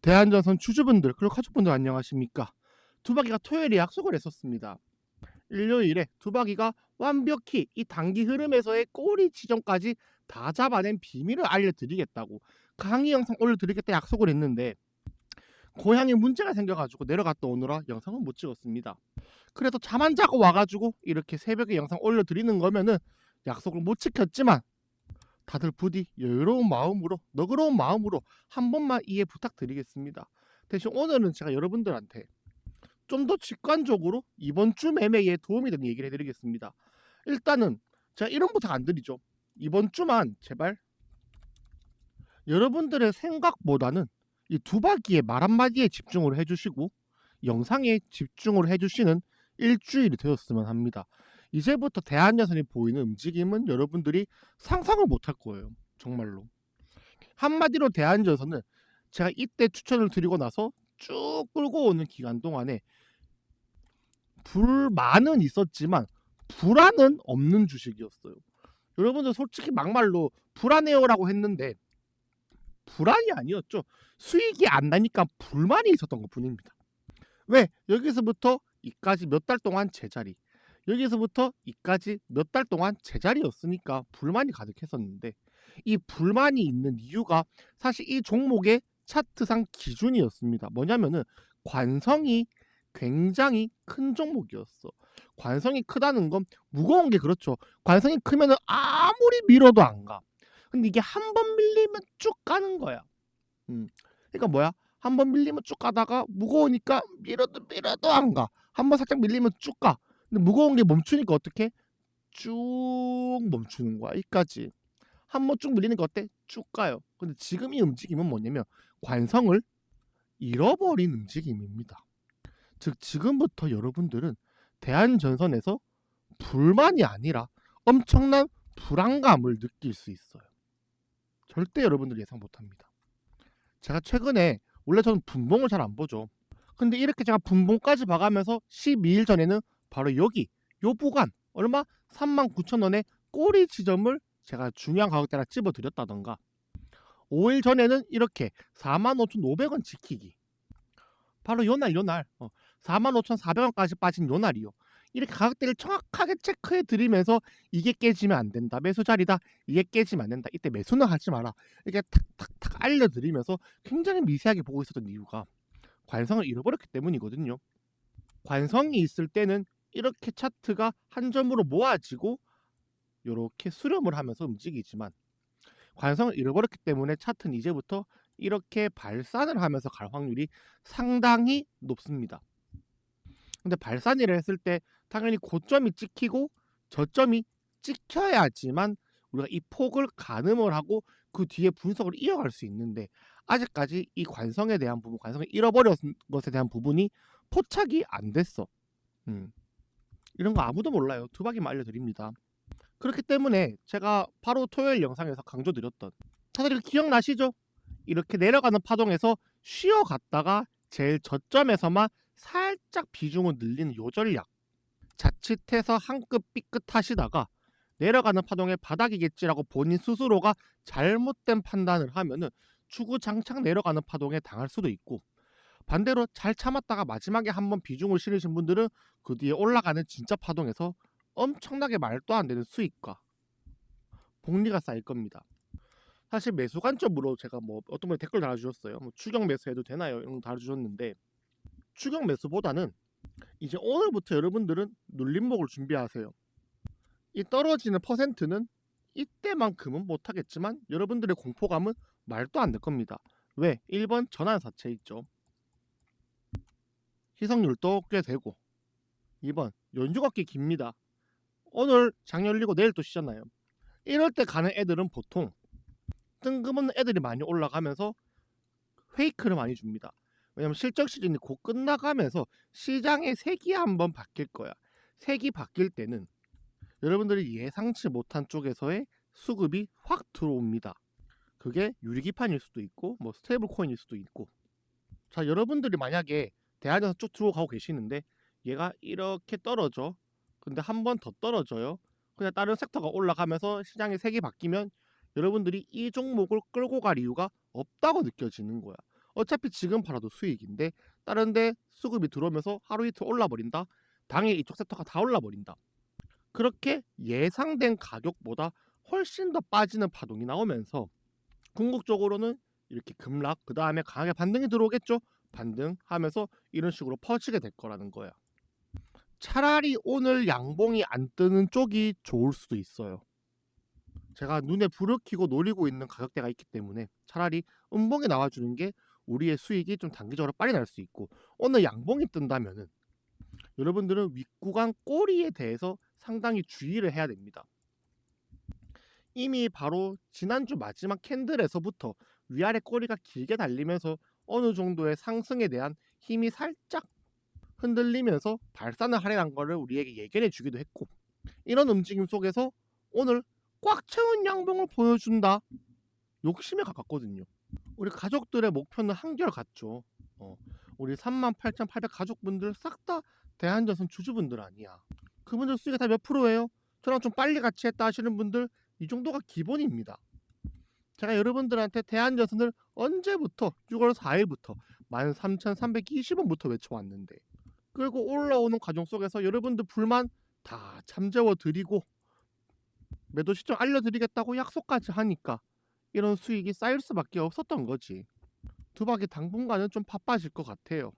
대한전선 주주분들 그리고 가족분들 안녕하십니까. 두바기가 토요일에 약속을 했었습니다. 일요일에 두바기가 완벽히 이 단기 흐름에서의 꼬리 지점까지 다 잡아낸 비밀을 알려드리겠다고 강의 영상 올려드리겠다 약속을 했는데 고향에 문제가 생겨가지고 내려갔다 오느라 영상은 못 찍었습니다. 그래도 잠 안 자고 와가지고 이렇게 새벽에 영상 올려드리는 거면은 약속을 못 지켰지만 다들 부디 여유로운 마음으로 너그러운 마음으로 한 번만 이해 부탁드리겠습니다. 대신 오늘은 제가 여러분들한테 좀 더 직관적으로 이번 주 매매에 도움이 되는 얘기를 해드리겠습니다. 일단은 제가 이런 부탁 안 드리죠. 이번 주만 제발 여러분들의 생각보다는 이 두바기의 말 한마디에 집중을 해주시고 영상에 집중을 해주시는 일주일이 되었으면 합니다. 이제부터 대한여선이 보이는 움직임은 여러분들이 상상을 못할 거예요. 정말로. 한마디로 대한여선은 제가 이때 추천을 드리고 나서 쭉 끌고 오는 기간 동안에 불만은 있었지만 불안은 없는 주식이었어요. 여러분들 솔직히 막말로 불안해요라고 했는데 불안이 아니었죠. 수익이 안 나니까 불만이 있었던 것 뿐입니다. 왜? 여기서부터 이까지 몇 달 동안 제자리, 여기서부터 이까지 몇 달 동안 제자리였으니까 불만이 가득했었는데 이 불만이 있는 이유가 사실 이 종목의 차트상 기준이었습니다. 뭐냐면은 관성이 굉장히 큰 종목이었어. 관성이 크다는 건 무거운 게 그렇죠. 관성이 크면은 아무리 밀어도 안 가. 근데 이게 한 번 밀리면 쭉 가는 거야. 그러니까 뭐야? 한 번 밀리면 쭉 가다가 무거우니까 밀어도 안 가. 한 번 살짝 밀리면 쭉 가. 근데 무거운 게 멈추니까 어떻게? 쭉 멈추는 거야. 여기까지. 한 번 쭉 밀리는 거 어때? 쭉 가요. 근데 지금 이 움직임은 뭐냐면 관성을 잃어버린 움직임입니다. 즉 지금부터 여러분들은 대한전선에서 불만이 아니라 엄청난 불안감을 느낄 수 있어요. 절대 여러분들 예상 못합니다. 제가 최근에 원래 저는 분봉을 잘 안 보죠. 근데 이렇게 제가 분봉까지 봐가면서 12일 전에는 바로 여기 요 구간 얼마? 39,000원의 꼬리 지점을 제가 중요한 가격대라 찝어드렸다던가 5일 전에는 이렇게 45,500원 지키기 바로 요날 45,400원까지 빠진 요날이요. 이렇게 가격대를 정확하게 체크해 드리면서 이게 깨지면 안 된다. 매수 자리다. 이게 깨지면 안 된다. 이때 매수는 하지 마라. 이렇게 탁탁탁 알려드리면서 굉장히 미세하게 보고 있었던 이유가 관성을 잃어버렸기 때문이거든요. 관성이 있을 때는 이렇게 차트가 한 점으로 모아지고 이렇게 수렴을 하면서 움직이지만 관성을 잃어버렸기 때문에 차트는 이제부터 이렇게 발산을 하면서 갈 확률이 상당히 높습니다. 근데 발산이를 했을 때 당연히 고점이 찍히고 저점이 찍혀야지만 우리가 이 폭을 가늠을 하고 그 뒤에 분석을 이어갈 수 있는데 아직까지 이 관성에 대한 부분, 관성을 잃어버린 것에 대한 부분이 포착이 안 됐어. 이런 거 아무도 몰라요. 두박이만 알려드립니다. 그렇기 때문에 제가 바로 토요일 영상에서 강조드렸던 다들 기억나시죠? 이렇게 내려가는 파동에서 쉬어갔다가 제일 저점에서만 살짝 비중을 늘리는 요 전략. 자칫해서 한끗 삐끗 하시다가 내려가는 파동의 바닥이겠지라고 본인 스스로가 잘못된 판단을 하면은 주구장창 내려가는 파동에 당할 수도 있고 반대로 잘 참았다가 마지막에 한번 비중을 실으신 분들은 그 뒤에 올라가는 진짜 파동에서 엄청나게 말도 안 되는 수익과 복리가 쌓일 겁니다. 사실 매수 관점으로 제가 뭐 어떤 분이 댓글 달아주셨어요. 뭐 추격 매수해도 되나요? 이런 거 달아주셨는데 추격 매수보다는 이제 오늘부터 여러분들은 눌림목을 준비하세요. 이 떨어지는 퍼센트는 이때만큼은 못하겠지만 여러분들의 공포감은 말도 안 될 겁니다. 왜? 1번 전환사채 있죠. 희석률도 꽤 되고 2번 연휴가 꽤 깁니다. 오늘 장 열리고 내일 또 쉬잖아요. 이럴 때 가는 애들은 보통 뜬금없는 애들이 많이 올라가면서 페이크를 많이 줍니다. 왜냐면 실적 시즌이 곧 끝나가면서 시장의 색이 한번 바뀔 거야. 색이 바뀔 때는 여러분들이 예상치 못한 쪽에서의 수급이 확 들어옵니다. 그게 유리기판일 수도 있고 뭐 스테이블 코인일 수도 있고. 자, 여러분들이 만약에 대안에서 쭉 들어가고 계시는데 얘가 이렇게 떨어져. 근데 한 번 더 떨어져요. 그냥 다른 섹터가 올라가면서 시장의 색이 바뀌면 여러분들이 이 종목을 끌고 갈 이유가 없다고 느껴지는 거야. 어차피 지금 팔아도 수익인데 다른 데 수급이 들어오면서 하루 이틀 올라버린다. 당일 이쪽 섹터가 다 올라버린다. 그렇게 예상된 가격보다 훨씬 더 빠지는 파동이 나오면서 궁극적으로는 이렇게 급락, 그 다음에 강하게 반등이 들어오겠죠. 반등하면서 이런 식으로 퍼지게 될 거라는 거야. 차라리 오늘 양봉이 안 뜨는 쪽이 좋을 수도 있어요. 제가 눈에 불을 켜고 노리고 있는 가격대가 있기 때문에 차라리 음봉이 나와주는 게 우리의 수익이 좀 단기적으로 빨리 날 수 있고, 오늘 양봉이 뜬다면은 여러분들은 윗구간 꼬리에 대해서 상당히 주의를 해야 됩니다. 이미 바로 지난주 마지막 캔들에서부터 위아래 꼬리가 길게 달리면서 어느 정도의 상승에 대한 힘이 살짝 흔들리면서 발산을 하려는 거를 우리에게 예견해 주기도 했고, 이런 움직임 속에서 오늘 꽉 채운 양봉을 보여준다. 욕심에 가깝거든요. 우리 가족들의 목표는 한결같죠. 우리 38,800 가족분들 싹 다 대한전선 주주분들 아니야. 그분들 수익이 다 몇 프로예요? 저랑 좀 빨리 같이 했다 하시는 분들 이 정도가 기본입니다. 제가 여러분들한테 대한전선을 언제부터 6월 4일부터 13,320원부터 외쳐왔는데, 그리고 올라오는 과정 속에서 여러분들 불만 다 잠재워 드리고 매도 시점 알려드리겠다고 약속까지 하니까 이런 수익이 쌓일 수밖에 없었던 거지. 두박이 당분간은 좀 바빠질 것 같아요.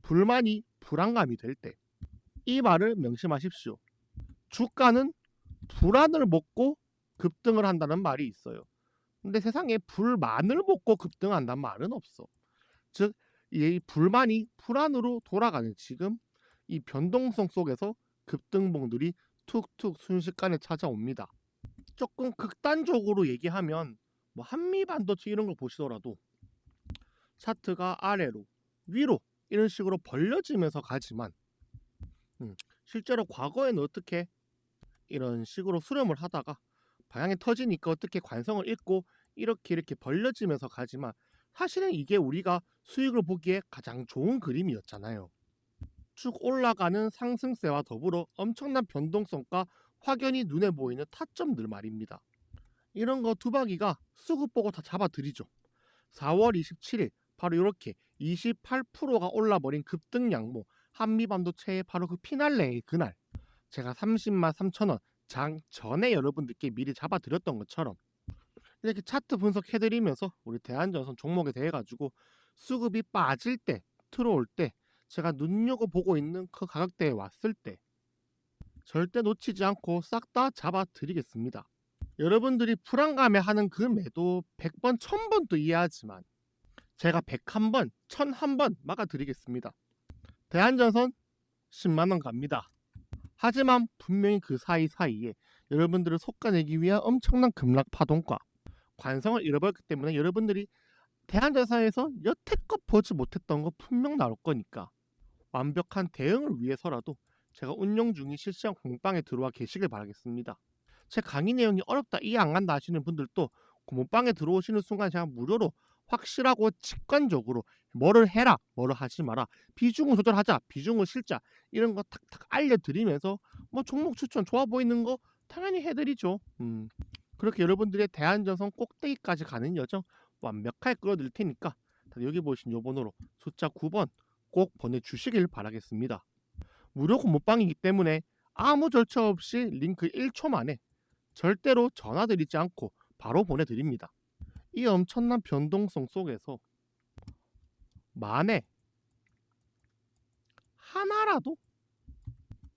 불만이 불안감이 될 때. 이 말을 명심하십시오. 주가는 불안을 먹고 급등을 한다는 말이 있어요. 근데 세상에 불만을 먹고 급등한다는 말은 없어. 즉, 이 불만이 불안으로 돌아가는 지금 이 변동성 속에서 급등봉들이 툭툭 순식간에 찾아옵니다. 조금 극단적으로 얘기하면 뭐 한미반도체 이런 걸 보시더라도 차트가 아래로 위로 이런 식으로 벌려지면서 가지만 실제로 과거에는 어떻게 이런 식으로 수렴을 하다가 방향이 터지니까 어떻게 관성을 잃고 이렇게 벌려지면서 가지만, 사실은 이게 우리가 수익을 보기에 가장 좋은 그림이었잖아요. 쭉 올라가는 상승세와 더불어 엄청난 변동성과 확연히 눈에 보이는 타점들 말입니다. 이런 거 두박이가 수급 보고 다 잡아드리죠. 4월 27일 바로 이렇게 28%가 올라버린 급등 양모 한미반도체의 바로 그 피날레의 그날, 제가 30만 3천원 장 전에 여러분들께 미리 잡아드렸던 것처럼 이렇게 차트 분석해드리면서 우리 대한전선 종목에 대해 가지고 수급이 빠질 때, 들어올 때, 제가 눈여겨보고 있는 그 가격대에 왔을 때 절대 놓치지 않고 싹 다 잡아드리겠습니다. 여러분들이 불안감에 하는 그 매도 100번, 1000번도 이해하지만 제가 101번, 1001번 막아드리겠습니다. 대한전선 10만원 갑니다. 하지만 분명히 그 사이사이에 여러분들을 속아내기 위한 엄청난 급락 파동과 관성을 잃어버렸기 때문에 여러분들이 대한전선에서 여태껏 보지 못했던 거 분명 나올 거니까 완벽한 대응을 위해서라도 제가 운영 중인 실시간 공방에 들어와 계시길 바라겠습니다. 제 강의 내용이 어렵다, 이해 안 간다 하시는 분들도 공방에 들어오시는 순간 제가 무료로 확실하고 직관적으로 뭐를 해라, 뭐를 하지 마라, 비중을 조절하자, 비중을 실자, 이런 거 탁탁 알려드리면서 뭐 종목 추천 좋아 보이는 거 당연히 해드리죠. 그렇게 여러분들의 대한전선 꼭대기까지 가는 여정 완벽하게 끌어드릴 테니까 여기 보신 요 번호로 숫자 9번 꼭 보내주시길 바라겠습니다. 무료 공모방이기 때문에 아무 절차 없이 링크 1초 만에 절대로 전화드리지 않고 바로 보내드립니다. 이 엄청난 변동성 속에서 만에 하나라도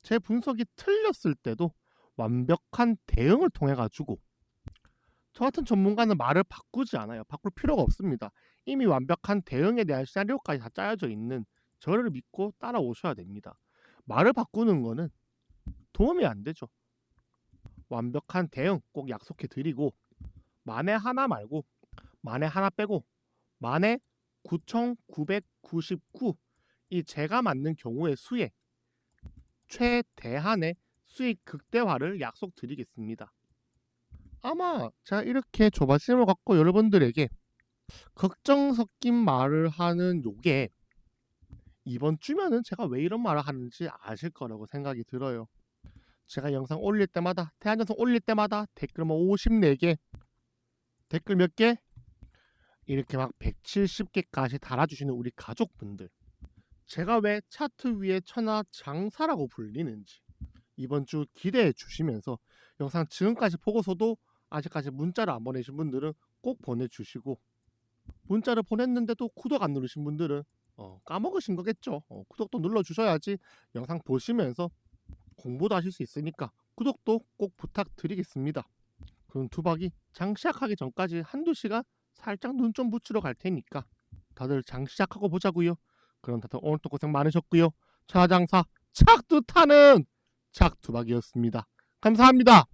제 분석이 틀렸을 때도 완벽한 대응을 통해 가지고, 저 같은 전문가는 말을 바꾸지 않아요. 바꿀 필요가 없습니다. 이미 완벽한 대응에 대한 시나리오까지 다 짜여져 있는 저를 믿고 따라오셔야 됩니다. 말을 바꾸는 거는 도움이 안 되죠. 완벽한 대응 꼭 약속해 드리고, 만에 하나 말고 만에 하나 빼고 만에 9,999 이 제가 맞는 경우의 수에 최대한의 수익 극대화를 약속드리겠습니다. 아마 제가 이렇게 조바심을 갖고 여러분들에게 걱정 섞인 말을 하는 요게 이번 주면은 제가 왜 이런 말을 하는지 아실 거라고 생각이 들어요. 제가 영상 올릴 때마다, 대한전선 올릴 때마다 댓글 뭐 54개, 댓글 몇 개? 이렇게 막 170개까지 달아주시는 우리 가족분들, 제가 왜 차트 위의 천하 장사라고 불리는지 이번 주 기대해 주시면서, 영상 지금까지 보고서도 아직까지 문자를 안 보내신 분들은 꼭 보내주시고, 문자를 보냈는데도 구독 안 누르신 분들은 까먹으신 거겠죠. 구독도 눌러주셔야지 영상 보시면서 공부도 하실 수 있으니까 구독도 꼭 부탁드리겠습니다. 그럼 투박이 장 시작하기 전까지 한두 시간 살짝 눈 좀 붙이러 갈 테니까 다들 장 시작하고 보자고요. 그럼 다들 오늘도 고생 많으셨고요. 천하장사 착두타는 착투박이었습니다. 감사합니다.